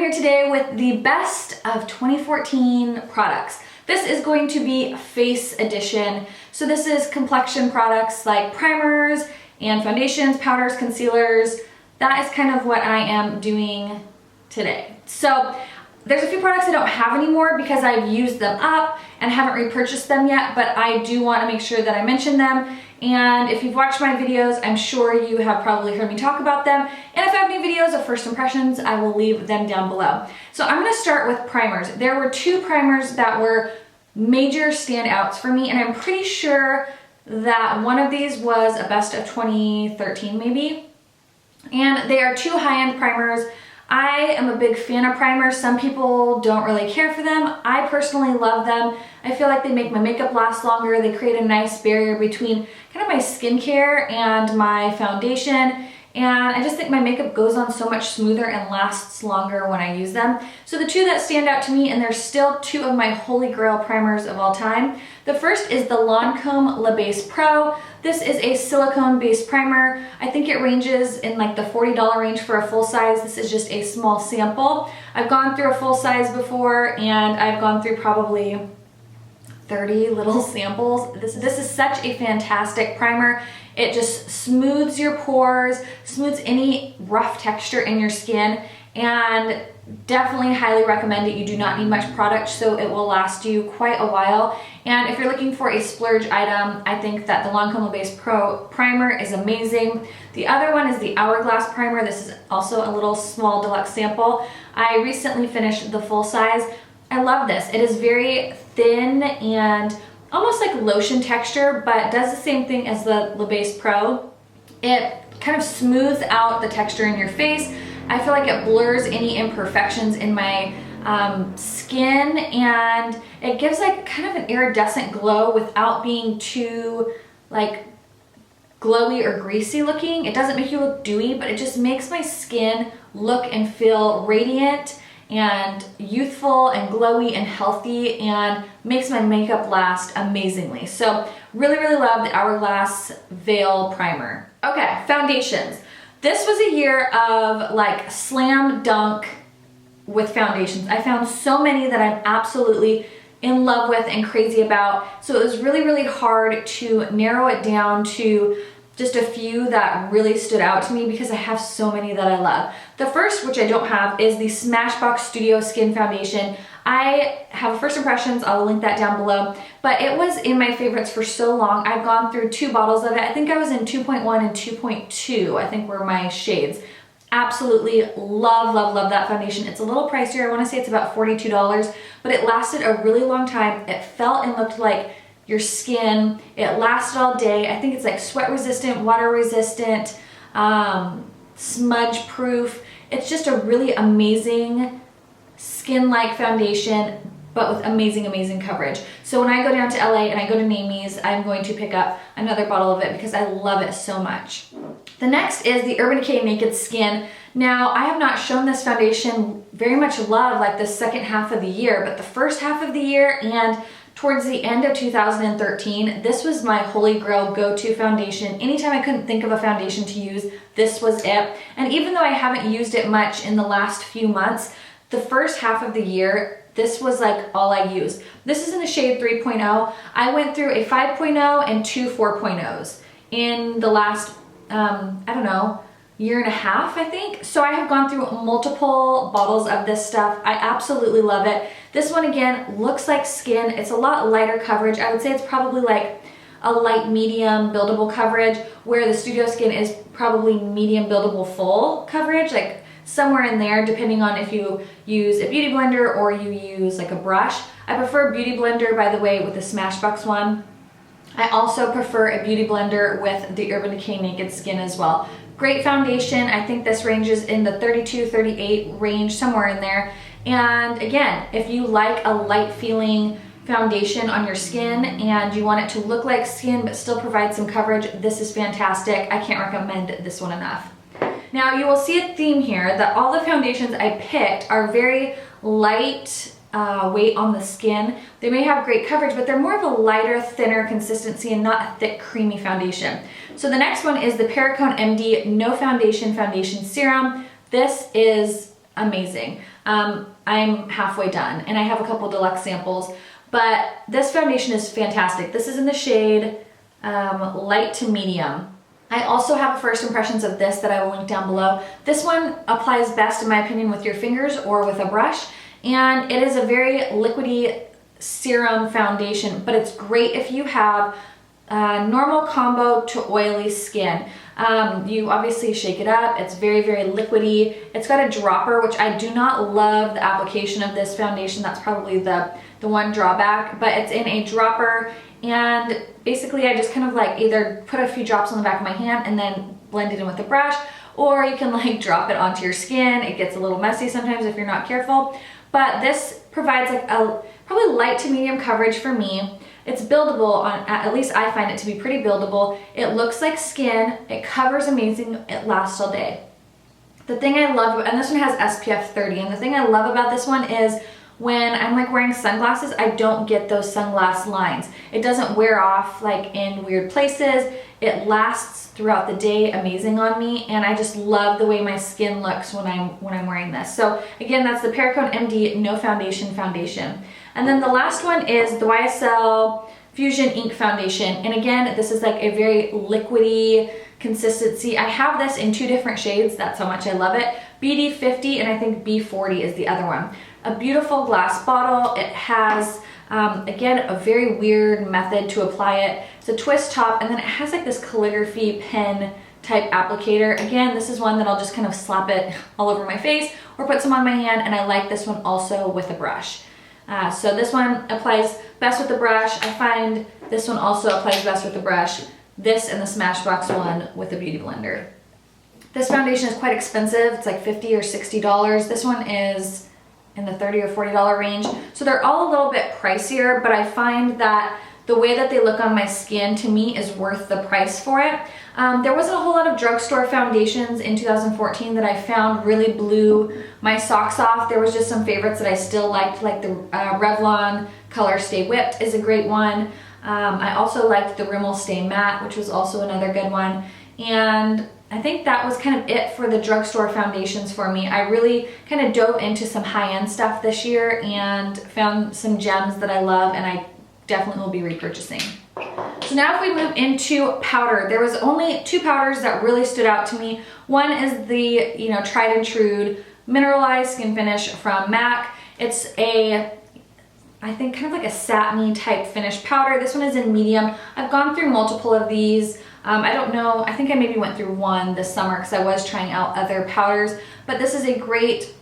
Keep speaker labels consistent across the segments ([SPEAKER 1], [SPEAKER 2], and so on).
[SPEAKER 1] here today with the best of 2014 products. This is going to be face edition. So this is complexion products like primers and foundations, powders, concealers. That is kind of what I am doing today. So there's a few products I don't have anymore because I've used them up and haven't repurchased them yet, but I do want to make sure that I mention them. And if you've watched my videos, I'm sure you have probably heard me talk about them. And if I have any videos of first impressions, I will leave them down below. So I'm going to start with primers. There were two primers that were major standouts for me, and I'm pretty sure that one of these was a best of 2013 maybe. And they are two high-end primers. I am a big fan of primers. Some people don't really care for them. I personally love them. I feel like they make my makeup last longer. They create a nice barrier between kind of my skincare and my foundation. And I just think my makeup goes on so much smoother and lasts longer when I use them. So the two that stand out to me, and they're still two of my holy grail primers of all time. The first is the Lancome Le Base Pro. This is a silicone-based primer. I think it ranges in like the $40 range for a full size. This is just a small sample. I've gone through a full size before, and I've gone through probably 30 little samples. This is such a fantastic primer. It just smooths your pores, smooths any rough texture in your skin, and definitely highly recommend it. You do not need much product, so it will last you quite a while. And if you're looking for a splurge item, I think that the Lancome Le Base Pro primer is amazing. The other one is the Hourglass primer. This is also a little small deluxe sample. I recently finished the full size. I love this. It is very thin and almost like lotion texture, but does the same thing as the Le Base Pro. It kind of smooths out the texture in your face. I feel like it blurs any imperfections in my skin, and it gives like kind of an iridescent glow without being too like glowy or greasy looking. It doesn't make you look dewy, but it just makes my skin look and feel radiant and youthful and glowy and healthy, and makes my makeup last amazingly. So really love the Hourglass Veil Primer. Okay, foundations. This was a year of like slam dunk with foundations. I found so many that I'm absolutely in love with and crazy about. So it was really hard to narrow it down to just a few that really stood out to me because I have so many that I love. The first, which I don't have, is the Smashbox Studio Skin Foundation. I have first impressions, I'll link that down below, but it was in my favorites for so long. I've gone through two bottles of it. I think I was in 2.1 and 2.2, I think were my shades. Absolutely love that foundation. It's a little pricier. I want to say it's about $42, but it lasted a really long time. It felt and looked like your skin. It lasted all day. I think it's like sweat resistant, water resistant, smudge proof. It's just a really amazing skin-like foundation, but with amazing coverage. So when I go down to LA and I go to Namie's, I'm going to pick up another bottle of it because I love it so much. The next is the Urban Decay Naked Skin. Now, I have not shown this foundation very much love like the second half of the year, but the first half of the year and towards the end of 2013, this was my holy grail go-to foundation. Anytime I couldn't think of a foundation to use, this was it. And even though I haven't used it much in the last few months, the first half of the year, this was like all I used. This is in the shade 3.0. I went through a 5.0 and two 4.0s in the last, I don't know, year and a half, I think. So I have gone through multiple bottles of this stuff. I absolutely love it. This one, again, looks like skin. It's a lot lighter coverage. I would say it's probably like a light medium buildable coverage, where the Studio Skin is probably medium buildable full coverage, like somewhere in there, depending on if you use a beauty blender or you use like a brush. I prefer beauty blender, by the way, with the Smashbox one. I also prefer a beauty blender with the Urban Decay Naked Skin as well. Great foundation. I think this ranges in the 32, 38 range, somewhere in there. And again, if you like a light feeling foundation on your skin and you want it to look like skin but still provide some coverage, this is fantastic. I can't recommend this one enough. Now you will see a theme here that all the foundations I picked are very light weight on the skin. They may have great coverage, but they're more of a lighter, thinner consistency and not a thick, creamy foundation. So the next one is the Perricone MD No Foundation Foundation Serum. This is amazing. I'm halfway done, and I have a couple deluxe samples, but this foundation is fantastic. This is in the shade light to medium. I also have first impressions of this that I will link down below. This one applies best, in my opinion, with your fingers or with a brush, and it is a very liquidy serum foundation, but it's great if you have normal combo to oily skin. You obviously shake it up. It's very, very liquidy. It's got a dropper, which I do not love the application of this foundation. That's probably the one drawback, but it's in a dropper, and basically I just kind of like either put a few drops on the back of my hand and then blend it in with a brush, or you can like drop it onto your skin. It gets a little messy sometimes if you're not careful, but this provides like a probably light to medium coverage for me. It's buildable, at least I find it to be pretty buildable. It looks like skin, it covers amazing, it lasts all day. The thing I love, and this one has SPF 30, and the thing I love about this one is when I'm like wearing sunglasses, I don't get those sunglass lines. It doesn't wear off like in weird places. It lasts throughout the day amazing on me, and I just love the way my skin looks when I'm wearing this. So again, that's the Perricone MD No Foundation foundation. And then the last one is the YSL Fusion Ink Foundation. And again, this is like a very liquidy consistency. I have this in 2 different shades. That's how much I love it. BD50 and I think B40 is the other one. A beautiful glass bottle. It has, again, a very weird method to apply it. It's a twist top, and then it has like this calligraphy pen type applicator. Again, this is one that I'll just kind of slap it all over my face or put some on my hand, and I like this one also with a brush. So this one applies best with the brush. I find this one also applies best with the brush. This and the Smashbox one with the Beauty Blender. This foundation is quite expensive. It's like $50 or $60. This one is in the $30 or $40 range. So they're all a little bit pricier, but I find that the way that they look on my skin to me is worth the price for it. There wasn't a whole lot of drugstore foundations in 2014 that I found really blew my socks off. There was just some favorites that I still liked, like the Revlon Color Stay Whipped is a great one. I also liked the Rimmel Stay Matte, which was also another good one. And I think that was kind of it for the drugstore foundations for me. I really kind of dove into some high-end stuff this year and found some gems that I love, and I definitely will be repurchasing. So now if we move into powder, there was only 2 powders that really stood out to me. One is the, tried and true mineralized skin finish from MAC. It's I think kind of like a satiny type finish powder. This one is in medium. I've gone through multiple of these. I don't know, I think I maybe went through one this summer because I was trying out other powders, but this is a great,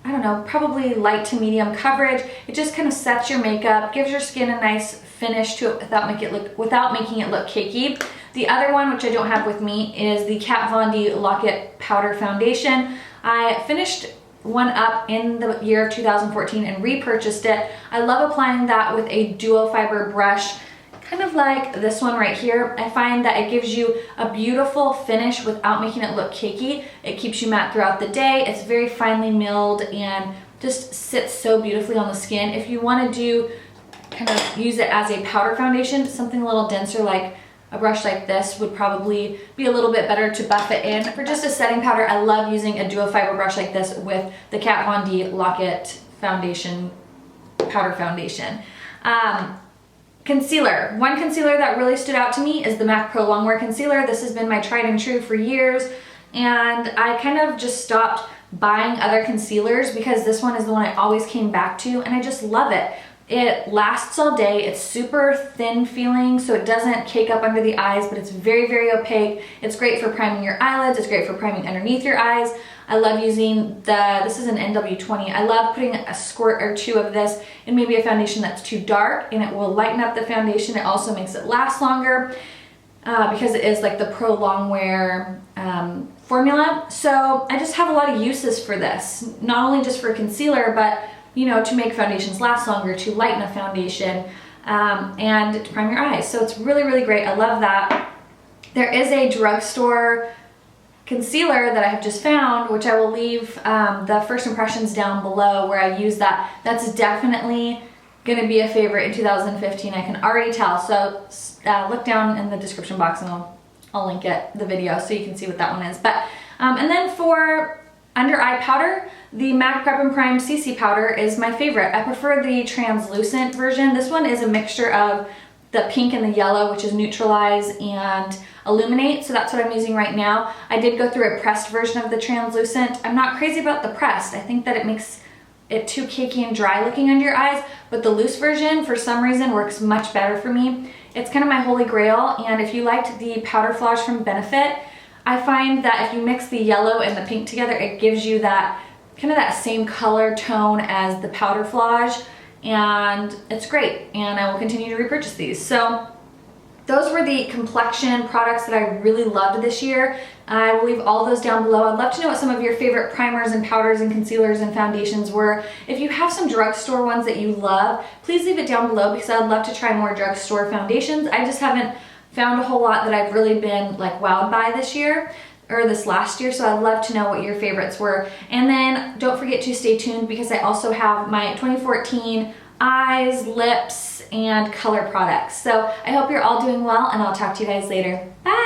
[SPEAKER 1] I don't know, probably light to medium coverage. It just kind of sets your makeup, gives your skin a nice finish to it without making it look cakey. The other one, which I don't have with me, is the Kat Von D Lock-It Powder Foundation. I finished one up in the year of 2014 and repurchased it. I love applying that with a dual fiber brush, kind of like this one right here. I find that it gives you a beautiful finish without making it look cakey. It keeps you matte throughout the day. It's very finely milled and just sits so beautifully on the skin. If you want to do kind of use it as a powder foundation, something a little denser like a brush like this would probably be a little bit better to buff it in. For just a setting powder, I love using a dual fiber brush like this with the Kat Von D Lock-It Foundation, powder foundation. Concealer. One concealer that really stood out to me is the MAC Pro Longwear Concealer. This has been my tried and true for years, and I kind of just stopped buying other concealers because this one is the one I always came back to, and I just love it. It lasts all day. It's super thin feeling, so it doesn't cake up under the eyes, but it's very, very opaque. It's great for priming your eyelids. It's great for priming underneath your eyes. I love using this is an NW20. I love putting a squirt or 2 of this in maybe a foundation that's too dark, and it will lighten up the foundation. It also makes it last longer because it is like the Pro Longwear formula. So I just have a lot of uses for this, not only just for concealer, but to make foundations last longer, to lighten a foundation, and to prime your eyes. So it's really, really great. I love that. There is a drugstore concealer that I have just found, which I will leave the first impressions down below where I use that. That's definitely going to be a favorite in 2015. I can already tell. So look down in the description box and I'll link the video so you can see what that one is. But and then for Under eye powder, the MAC Prep and Prime CC powder is my favorite. I prefer the translucent version. This one is a mixture of the pink and the yellow, which is Neutralize and Illuminate, so that's what I'm using right now. I did go through a pressed version of the translucent. I'm not crazy about the pressed. I think that it makes it too cakey and dry looking under your eyes, but the loose version for some reason works much better for me. It's kind of my holy grail, and if you liked the powder flage from Benefit, I find that if you mix the yellow and the pink together, it gives you that kind of that same color tone as the powder flage, and it's great, and I will continue to repurchase these. So those were the complexion products that I really loved this year. I will leave all those down below. I'd love to know what some of your favorite primers and powders and concealers and foundations were. If you have some drugstore ones that you love, please leave it down below because I'd love to try more drugstore foundations. I just haven't found a whole lot that I've really been like wowed by this year or this last year, so I'd love to know what your favorites were. And then don't forget to stay tuned because I also have my 2014 eyes, lips, and color products. So I hope you're all doing well, and I'll talk to you guys later. Bye!